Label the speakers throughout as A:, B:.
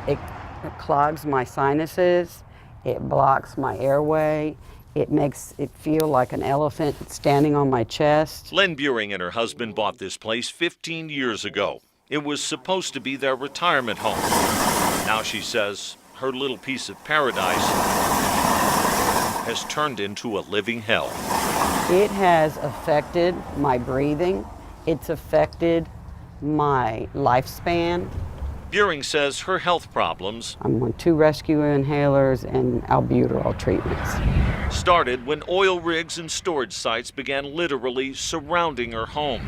A: It clogs my sinuses, it blocks my airway, it makes it feel like an elephant standing on my chest.
B: Lynn Buring and her husband bought this place 15 years ago. It was supposed to be their retirement home. Now she says her little piece of paradise has turned into a living hell.
A: It has affected my breathing. It's affected my lifespan.
B: Buring says her health problems
A: I'm on 2 rescue inhalers and albuterol treatments.
B: started when oil rigs and storage sites began literally surrounding her home.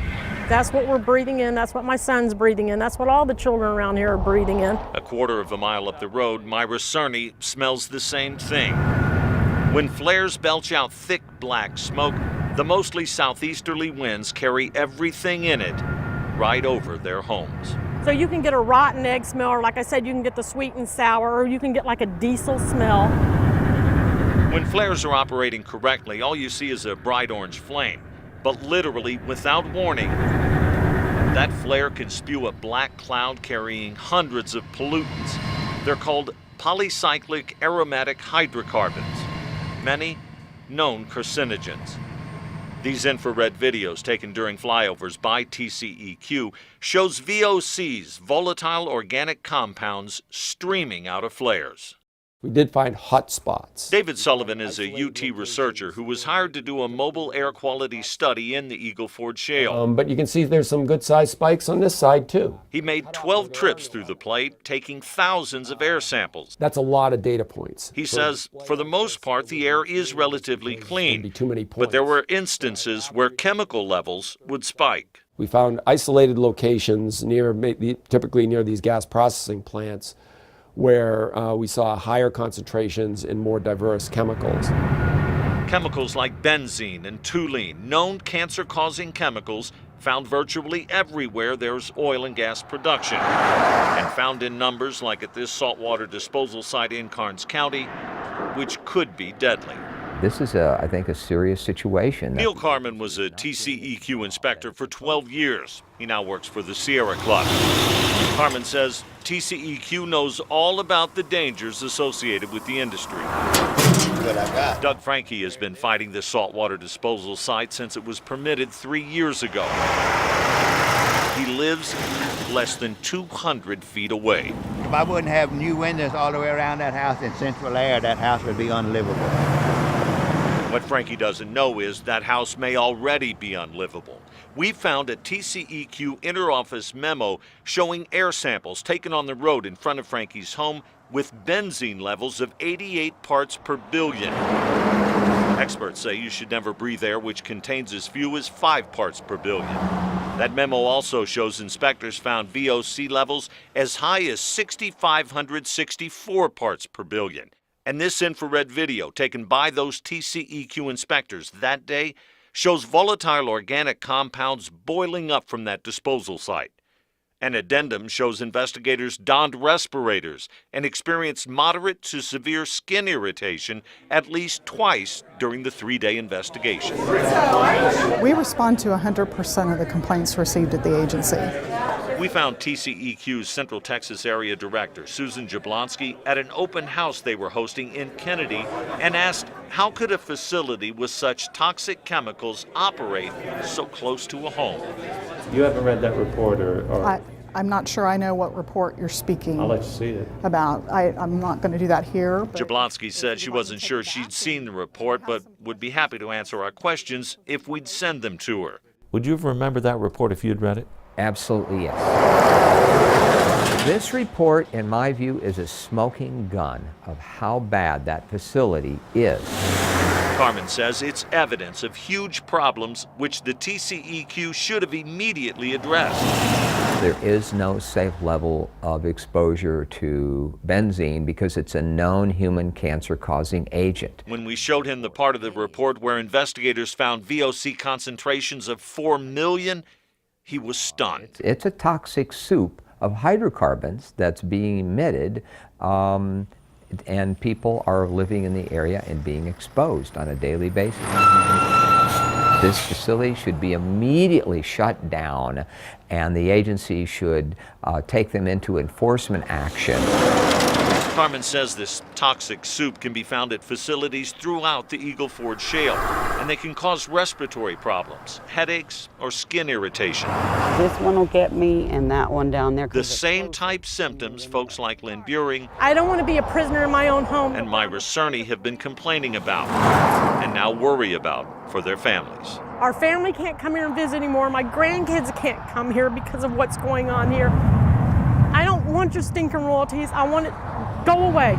C: That's what we're breathing in. That's what my son's breathing in. That's what all the children around here are breathing in.
B: A quarter of a mile up the road, Myra Cerny smells the same thing. When flares belch out thick black smoke, the mostly southeasterly winds carry everything in it right over their homes.
C: So you can get a rotten egg smell, or like I said, you can get the sweet and sour, or you can get like a diesel smell.
B: When flares are operating correctly, all you see is a bright orange flame. But literally, without warning, that flare can spew a black cloud carrying hundreds of pollutants. They're called polycyclic aromatic hydrocarbons, many known carcinogens. These infrared videos taken during flyovers by TCEQ shows VOCs, volatile organic compounds, streaming out of flares.
D: We did find hot spots.
B: David Sullivan is a UT researcher who was hired to do a mobile air quality study in the Eagle Ford Shale.
D: But you can see there's some good sized spikes on this side too.
B: He made 12 trips through the plate, taking thousands of air samples.
D: That's a lot of data points.
B: He says, for the most part, the air is relatively clean,
D: Too many points.
B: but there were instances where chemical levels would spike.
D: We found isolated locations near, typically near these gas processing plants, where we saw higher concentrations in more diverse chemicals.
B: Chemicals like benzene and toluene, known cancer-causing chemicals, found virtually everywhere there's oil and gas production, and found in numbers like at this saltwater disposal site in Karnes County, which could be deadly.
E: This is, I think, a serious situation.
B: Neil Carman was a TCEQ inspector for 12 years. He now works for the Sierra Club. Carman says TCEQ knows all about the dangers associated with the industry. Doug Franke has been fighting this saltwater disposal site since it was permitted 3 years ago. He lives less than 200 feet away.
F: If I wouldn't have new windows all the way around that house in central air, that house would be unlivable.
B: What Frankie doesn't know is that house may already be unlivable. We found a TCEQ interoffice memo showing air samples taken on the road in front of Frankie's home with benzene levels of 88 parts per billion. Experts say you should never breathe air which contains as few as 5 parts per billion. That memo also shows inspectors found VOC levels as high as 6,564 parts per billion. And this infrared video taken by those TCEQ inspectors that day shows volatile organic compounds boiling up from that disposal site. An addendum shows investigators donned respirators and experienced moderate to severe skin irritation at least twice during the 3-day investigation.
G: We respond to 100% of the complaints received at the agency.
B: We found TCEQ's Central Texas Area Director, Susan Jablonski, at an open house they were hosting in Kennedy and asked how could a facility with such toxic chemicals operate so close to a home?
H: You haven't read that report or
G: I'm not sure I know what report you're speaking
H: I'll let you see it.
G: about. I'm not going to do that here.
B: Jablonski said she wasn't sure she'd seen the report, but would be happy to answer our questions if we'd send them to her.
H: Would you have remembered that report if you'd read it?
E: Absolutely, yes. This report, in my view, is a smoking gun of how bad that facility is.
B: Carman says it's evidence of huge problems which the TCEQ should have immediately addressed.
E: There is no safe level of exposure to benzene because it's a known human cancer-causing agent.
B: When we showed him the part of the report where investigators found VOC concentrations of 4 million, he was stunned.
E: It's a toxic soup of hydrocarbons that's being emitted, and people are living in the area and being exposed on a daily basis. This facility should be immediately shut down, and the agency should take them into enforcement action.
B: Carmen says this toxic soup can be found at facilities throughout the Eagle Ford Shale, and they can cause respiratory problems, headaches, or skin irritation.
A: This one will get me, and that one down there.
B: The same type symptoms folks like Lynn Buring
C: I don't want to be a prisoner in my own home.
B: and Myra Cerny have been complaining about, and now worry about for their families.
C: Our family can't come here and visit anymore. My grandkids can't come here because of what's going on here. I don't want your stinking royalties. I want it go away.